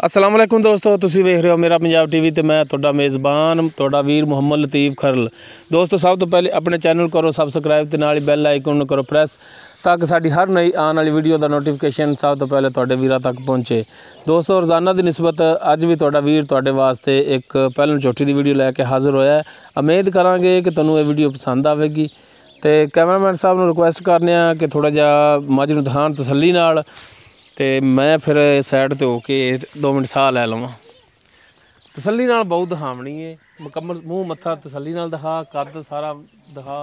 अस्सलाम वालेकुम दोस्तों, तुसी वेख रहे हो मेरा पंजाब टीवी तो मैं तुहाडा मेज़बान तुहाडा वीर मुहम्मद लतीफ़ खरल। दोस्तों सब तो पहले अपने चैनल करो सबसक्राइब तो नाल बैल आइकन करो प्रेस ताकि साडी हर नई आने वाली वीडियो का नोटिफिकेशन सब तो पहले तुहाडे वीरां तक पहुँचे। दोस्तों रोज़ाना की निस्बत अज भी तुहाडा वीर तुहाडे वास्ते एक पहलन चोटी की वीडियो लैके हाज़र होया है। उम्मीद करांगे कि तुहानूं ये वीडियो पसंद आवेगी। तो कैमरामैन साहब नूं रिक्वेस्ट करने कि थोड़ा जिहा मझ नूं दिखाण तसल्ली नाल, तो मैं फिर साइड ते होके 2 मिनट साह लै लवां। तसल्ली नाल बहुत दिखावनी है, मुकम्मल मूँह मत्था तसल्ली नाल दिखा, कद सारा दिखा।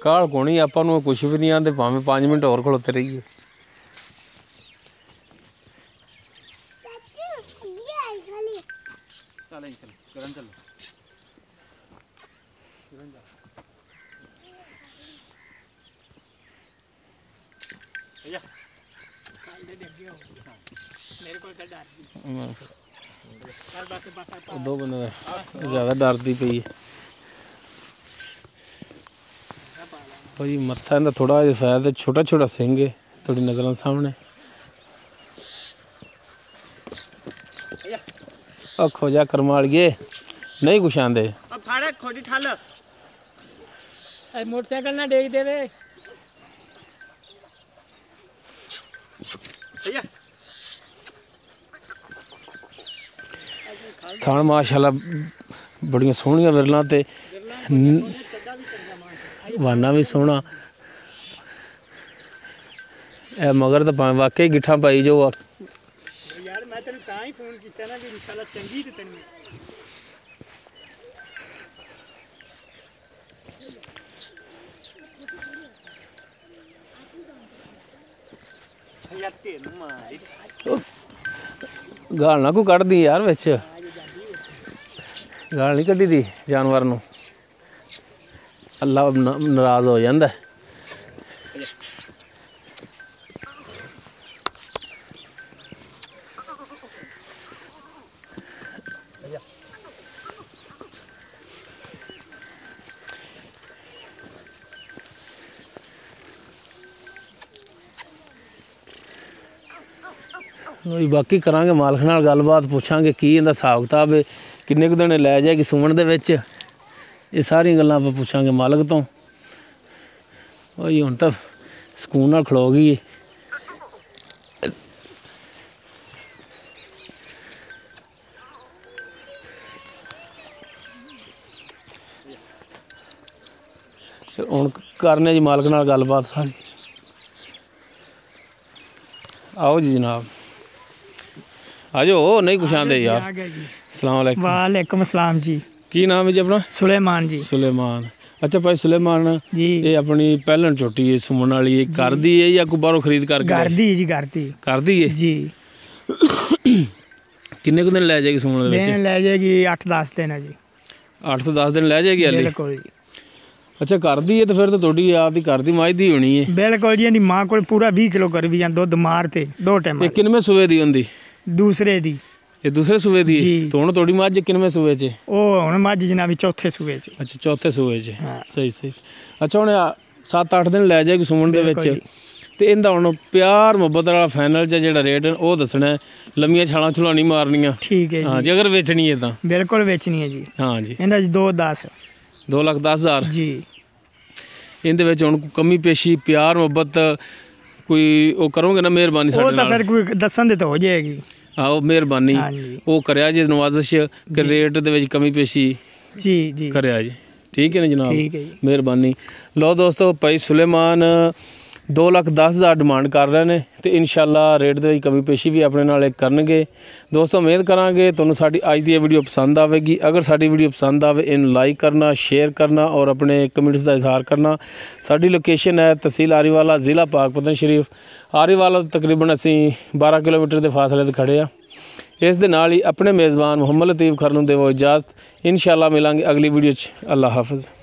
काल कोनी आपां नूं कुछ भी नहीं आंदे, भावें 5 मिनट होर खलोते रहिए। दो बंदे ज़्यादा डरती पई भाई, मत्था इनका थोड़ा शायद छोटा छोटा सिंह है थोड़ी नज़र सामने। खोजा करमालिए नहीं कुछ आंदे, मोटरसाइकिल ना देख दे। थान माशाल्लाह बड़ियां सोहनियां विरलां ते वाना भी सोहना। ए मगर तो भावें वाकई गिट्ठा पाई जो यार मैं तेन तां ही फोन किया ना कि इंशाल्लाह चंगी ते तेन गाल ना कोई कढ़ दी यार विच, गाल नहीं कढ़ी दी जानवर नूं, अल्लाह नाराज़ हो जाता है। बाकी करांगे मालक नाल गलबात, पुछांगे की इहदा हिसाब किताब है, किन्ने कुछ दिन लै जाएगी सुमन दे विच, ये सारी गल्लां आपां पुछांगे मालक तो। ओही हुण तां सकून नाल खलो गई। चलो हुण करने जी मालक नाल गलबात सारी। आओ जी जनाब, आ जाओ, नहीं कुछ आंदे यार। अस्सलाम वालेकुम। वालेकुम अस्सलाम जी। की नाम है जी अपना? सुलेमान जी। सुलेमान। अच्छा भाई सुलेमान जी, ये अपनी पहलन चोटी है सुमन वाली, घर दी है या कोई बाहरों खरीद करके? घर दी जी, घर दी। घर दी है जी। किन्ने दिन लै जाएगी सुमन दे विच? दिन लै जाएगी 8-10 दिन है जी। 8 तो 10 दिन लै जाएगी हाली? बिल्कुल जी। अच्छा घर दी है तो फिर तो थोड़ी आपकी घर दी मझ दी होनी है? बिल्कुल जी, माँ को पूरा 20 किलो कर भी दुध मार ते 2 टाइम। किनमें सूबे दी होंदी? दूसरे दी। ये दूसरे सूबे दी? तो हुण थोड़ी मझ किनमें सूबे च? ओ हुण मझ जनाबी चौथे सूबे च। अच्छा चौथे सूबे च। सही सही। अच्छा हुण 7-8 दिन लै जाएगी सुमन दे विच, ते इंदा हुण प्यार मुहब्बत वाला फाइनल जेड़ा रेट है वो दसना है, लम्मियां छालां छुलां नहीं मारनियां? ठीक है जी। हाँ जी, अगर बेचनी है तो? बिल्कुल बेचनी है जी। हाँ जी। इंदा 2-10 2,10,000 जी। इंदे विच हुण कमी पेशी प्यार मुहब्बत कोई वो करोगे ना मेहरबानी साडे नाल? वो तो फिर कोई दसन दे तो हो जाएगी। आओ मेहरबानी वो करया जी, नवाजिश कि रेट दे विच कमी पेशी जी जी करया जी। ठीक है ना जनाब? ठीक है जी, मेहरबानी। लो दोस्तों भाई सुलेमान 2,10,000 डिमांड कर रहे हैं, तो इंशाल्लाह रेट दे कमी पेशी भी अपने नाल करनगे। दोस्तों उम्मीद करांगे तुहानूं साडी अज दी वीडियो पसंद आवेगी। अगर साडी वीडियो पसंद आवे इनू लाइक करना, शेयर करना और अपने कमेंट्स का इजहार करना। साडी लोकेशन है तहसील आरीवाला, ज़िला पाकपतन शरीफ। आरीवाला तो तकरीबन असी 12 किलोमीटर के फासले ते खड़े आ। इस दे नाल ही अपने मेज़बान मुहम्मद लतीफ़ खरल नूं देवो इजाज़त। इंशाल्लाह मिलांगे अगली वीडियो च। अल्लाह हाफिज़।